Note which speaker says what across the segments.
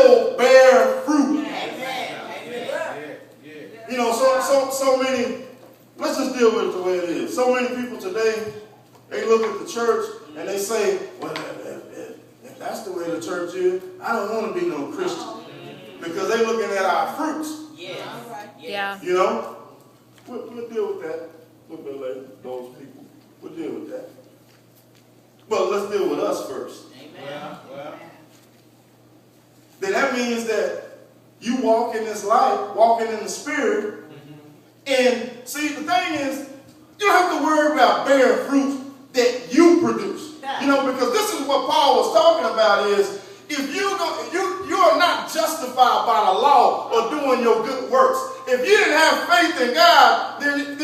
Speaker 1: will bear fruit. You know, so many, let's just deal with it the way it is. So many people today, they look at the church and they say, well, if that's the way the church is, I don't want to be no Christian. Because they're looking at our fruits.
Speaker 2: Yeah.
Speaker 1: You know? We'll deal with that a little bit later, those people. We'll deal with that. But let's deal with us first.
Speaker 3: Amen.
Speaker 1: Then that means that you walk in this life, walking in the Spirit. And see, the thing is, you don't have to worry about bearing fruit that you produce. You know, because this is what Paul was talking about is, if you are not justified by the law or doing your good works. If you didn't have faith in God, then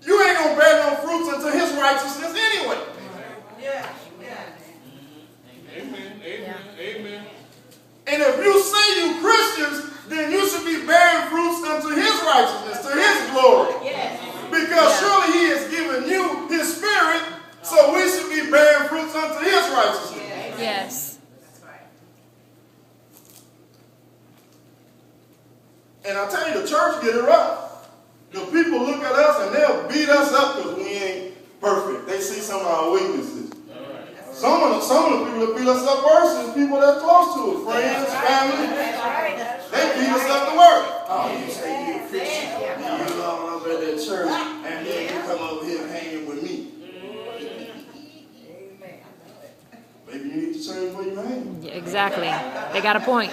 Speaker 1: you ain't going to bear no fruits unto his righteousness anyway.
Speaker 3: Yeah.
Speaker 4: Amen.
Speaker 1: And if you say you Christians, then you should be bearing fruits unto his righteousness, to his glory. Because surely he has given you his Spirit, so we should be bearing fruits unto his righteousness.
Speaker 2: Yes.
Speaker 1: And I tell you, the church get it rough. The people look at us and they'll beat us up because we ain't perfect. They see some of our weaknesses. Some of the people that beat us up worse is people that's close to us, friends, family. They beat us up to work. Oh, you say you're a Christian. You long up at that church, and then you come over here hanging with me. Maybe you need to change where you hang.
Speaker 2: Yeah, exactly. They got a point.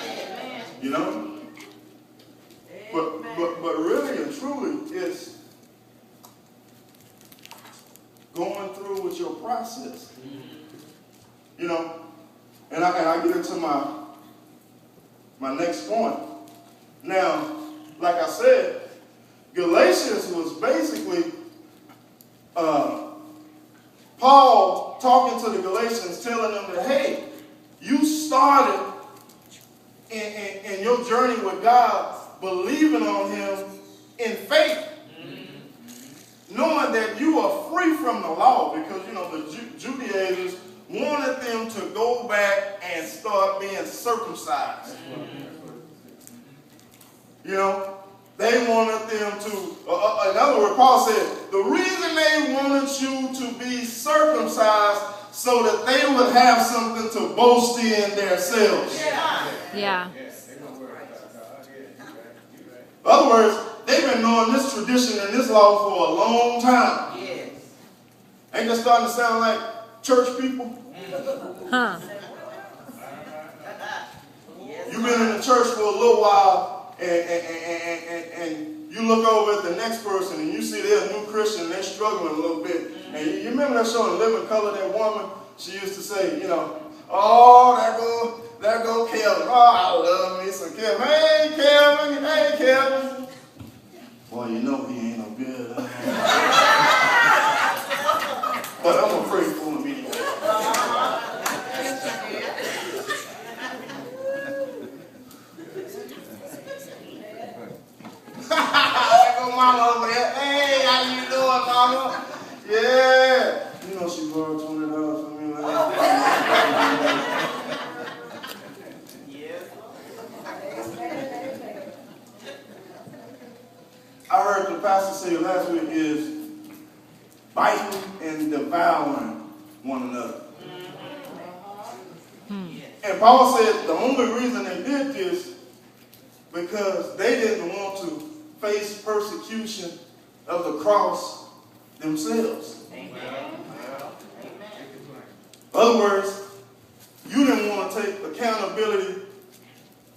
Speaker 1: You know? But really and truly, it's going through with your process. You know? And I get into my next point. Now, like I said, Galatians was basically Paul talking to the Galatians, telling them that, hey, you started in your journey with God believing on him in faith, knowing that you are free from the law, because, you know, the Judaizers wanted them to go back and start being circumcised. You know, they wanted them to, in other words, Paul said, the reason they wanted you to be circumcised so that they would have something to boast in themselves.
Speaker 2: Yeah.
Speaker 1: In other words, they've been knowing this tradition and this law for a long time. Ain't that starting to sound like church people?
Speaker 2: Huh.
Speaker 1: You've been in the church for a little while, and you look over at the next person and you see they're a new Christian and they're struggling a little bit. And you remember that show in Living Color, that woman, she used to say, you know, oh, there go Kelvin. Oh, I love me some Kelvin. Hey, Kelvin. Well, you know he ain't no good. But I'm going to pray for him anyway. There go Mama over there. Hey, how you doing, Mama? Yeah. You know she borrowed $20 from me. I heard the pastor say last week is biting and devouring one another. And Paul said the only reason they did this because they didn't want to face persecution of the cross themselves. In other words, you didn't want to take accountability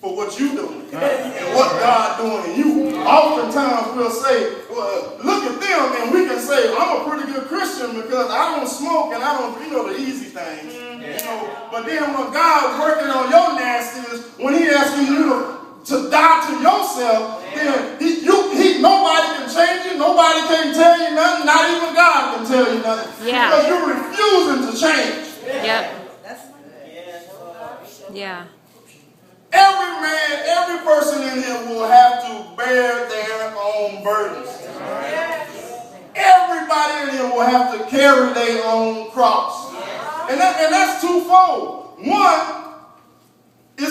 Speaker 1: for what you're doing and what God doing in you. Oftentimes we'll say, well, look at them, and we can say, I'm a pretty good Christian because I don't smoke and I don't, you know, the easy things. You know, but then when God's working on your nastiness, when he asking you to die to yourself, then nobody can change you, nobody can tell you nothing, not even God can tell you nothing.
Speaker 2: Yeah.
Speaker 1: Because you're refusing to change.
Speaker 2: Yep. Yeah.
Speaker 1: Every man, every person in here will have to bear their own burdens. Everybody in here will have to carry their own cross. And that's twofold. One, if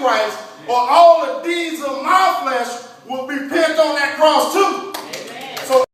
Speaker 1: Christ, or all the deeds of my flesh will be pinned on that cross too.